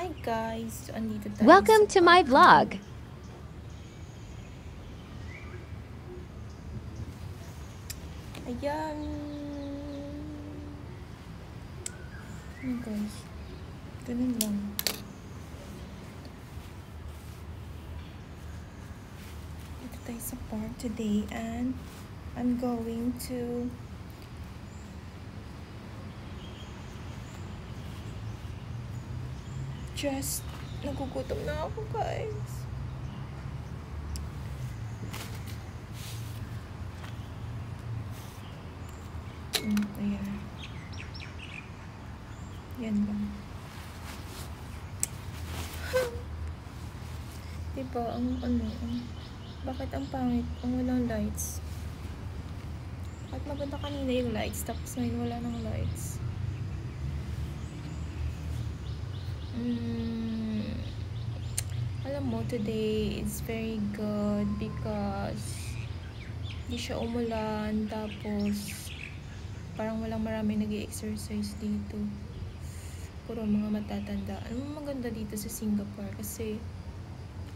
Hi guys! So, andito tayo Welcome sa to my park. vlog. Ayan! Ayan guys. Ganun lang. Dito tayo sa park today and I'm going to just nagugutom na ako guys. Ayan. Yan lang. Diba, bakit ang pangit? Ang walang lights. At maganda kanina yung lights, tapos ngayon wala nang lights. Alam mo, today is very good because di siya umulan, tapos parang walang marami nag-i-exercise dito. Puro mga matatanda. Ano maganda dito sa Singapore kasi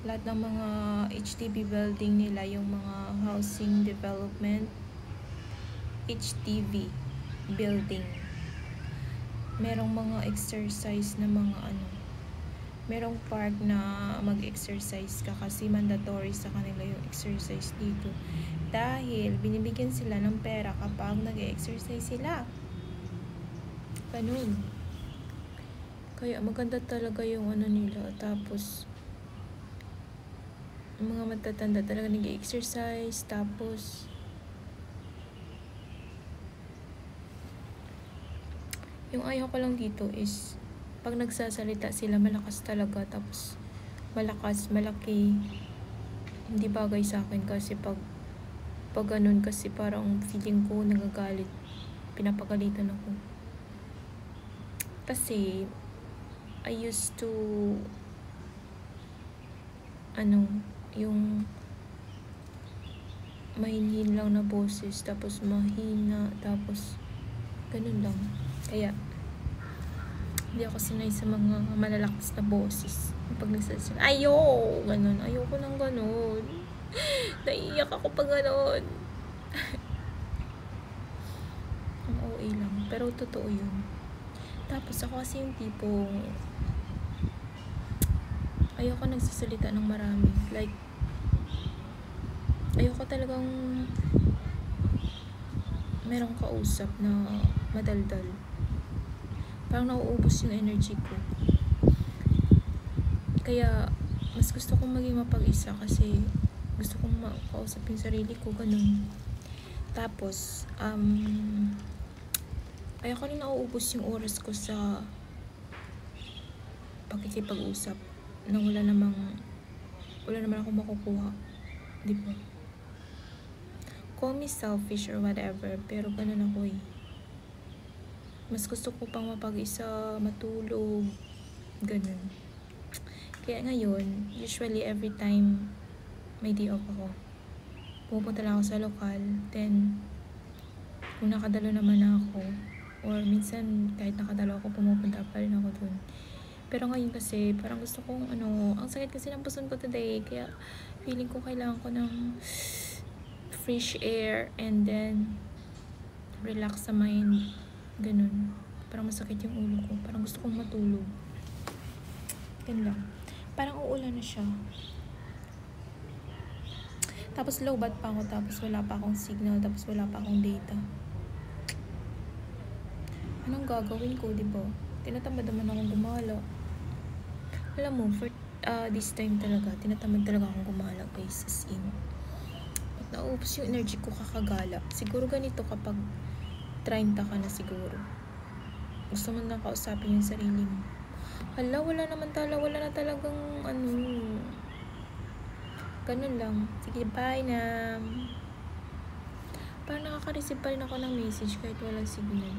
lahat ng mga HDB building nila, yung mga housing development, HDB building, merong mga exercise na mga merong park na mag-exercise ka kasi mandatory sa kanila yung exercise dito dahil binibigyan sila ng pera kapag nag-exercise sila. Ganun. Kaya maganda talaga yung nila. Tapos mga matatanda talaga nag-exercise. Tapos yung ayaw ko lang dito is pag nagsasalita sila malakas talaga, tapos malakas, malaki. Hindi bagay sa akin kasi pag ganun kasi parang feeling ko nagagalit, pinapagalitan ako. Kasi I used to yung mahinhin lang na boses, tapos mahina, tapos ganun lang. Kaya hindi ako sanay sa mga malalakas na boses pag nagsasalita. Ganun. Ayoko nang ganun. Naiiyak ako pag ganun. Ang OA lang. Pero totoo yun. Tapos ako kasi yung tipong ayoko nagsasalita ng marami. Like, ayoko talagang merong kausap na madaldal. Parang nauubos yung energy ko. Kaya mas gusto kong maging mapag-isa kasi gusto kong makausap yung sarili ko, ganun. Tapos ayoko rin nauubos yung oras ko sa pakikipag-usap na wala naman akong makukuha, di ba? Call me selfish or whatever, pero ganun ako eh. Mas gusto ko pang mapag-isa, matulog, ganun. Kaya ngayon, usually every time may day off ako, pupunta lang ako sa lokal. Then, kung nakadalo naman ako, or minsan kahit nakadalo ako, pumupunta pa rin ako dun. Pero ngayon kasi, parang gusto kong ang sakit kasi ng puson ko today, kaya feeling ko kailangan ko ng fresh air and then relax sa mind. Ganun. Parang masakit yung ulo ko. Parang gusto kong matulog. Ganun lang. Parang uulan na siya. Tapos lowbat pa ako. Tapos wala pa akong signal. Tapos wala pa akong data. Anong gagawin ko, diba? Tinatamad naman akong gumala. Alam mo, for this time talaga, tinatamad talaga akong gumala, guys. As in, naubos yung energy ko kakagala. Siguro ganito kapag 30 ka na siguro. Gusto mo na kausapin yung sarili mo. Hala, wala na talagang ganun lang. Sige, bye na. Parang nakaka-receive pa rin ako ng message kahit walang signal.